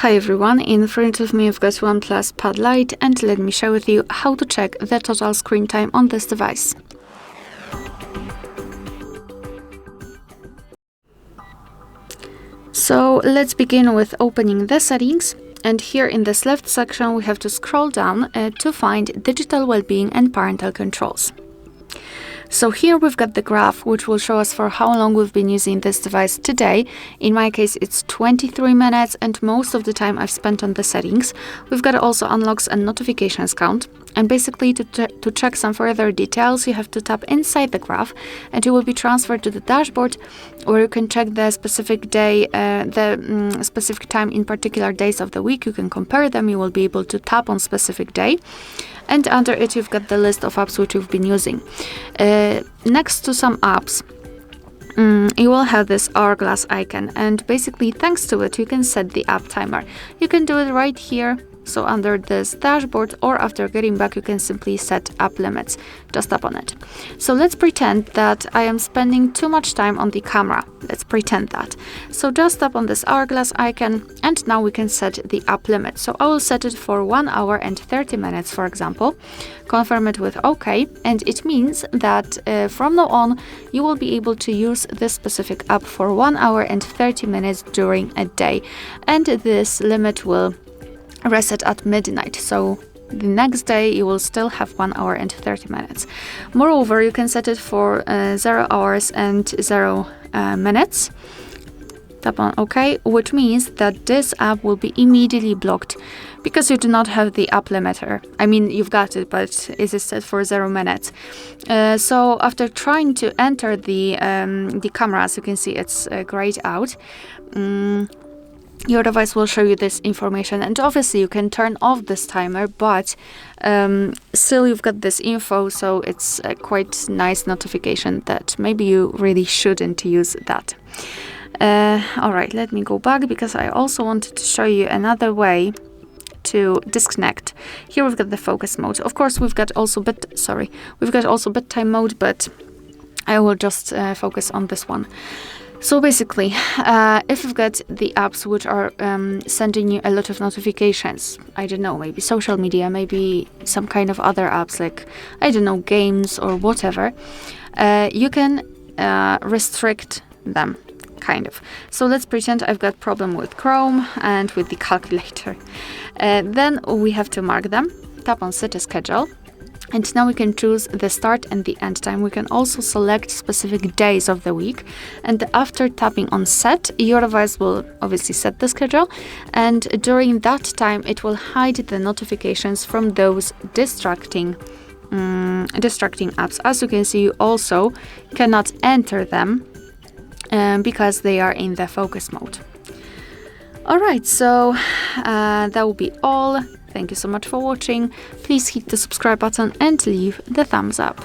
Hi everyone, in front of me I've got OnePlus Pad Lite and let me share with you how to check the total screen time on this device. So let's begin with opening the settings, and here in this left section we have to scroll down to find digital well-being and parental controls. So here we've got the graph which will show us for how long we've been using this device today. In my case it's 23 minutes and most of the time I've spent on the settings. We've got also unlocks and notifications count, and basically to check some further details you have to tap inside the graph and you will be transferred to the dashboard where you can check the specific day, specific time in particular days of the week. You can compare them, you will be able to tap on specific day. And under it you've got the list of apps which you've been using. Next to some apps, you will have this hourglass icon, and basically thanks to it you can set the app timer. You can do it right here, so under this dashboard, or after getting back you can simply set app limits. Just tap on it. So let's pretend that I am spending too much time on the camera. Let's pretend that. So just tap on this hourglass icon and now we can set the app limit. So I will set it for 1 hour and 30 minutes, for example. Confirm it with OK, and it means that from now on you will be able to use this specific app for 1 hour and 30 minutes during a day, and this limit will reset at midnight. So the next day you will still have 1 hour and 30 minutes. Moreover, you can set it for 0 hours and 0 minutes. Tap on OK, which means that this app will be immediately blocked because you do not have the app limiter. I mean, you've got it, but it is set for 0 minutes. So after trying to enter the camera, as you can see, it's grayed out. Your device will show you this information, and obviously you can turn off this timer, but still you've got this info, so it's a quite nice notification that maybe you really shouldn't use that. Alright, let me go back because I also wanted to show you another way to disconnect. Here we've got the focus mode. Of course we've got also bedtime mode, but I will just focus on this one. So basically, if you've got the apps which are sending you a lot of notifications, I don't know, maybe social media, maybe some kind of other apps like, I don't know, games or whatever, you can restrict them, kind of. So let's pretend I've got problem with Chrome and with the calculator. Then we have to mark them, tap on set a schedule. And now we can choose the start and the end time. We can also select specific days of the week. And after tapping on set, your device will obviously set the schedule. And during that time, it will hide the notifications from those distracting apps. As you can see, you also cannot enter them because they are in the focus mode. Alright, so that will be all. Thank you so much for watching. Please hit the subscribe button and leave the thumbs up.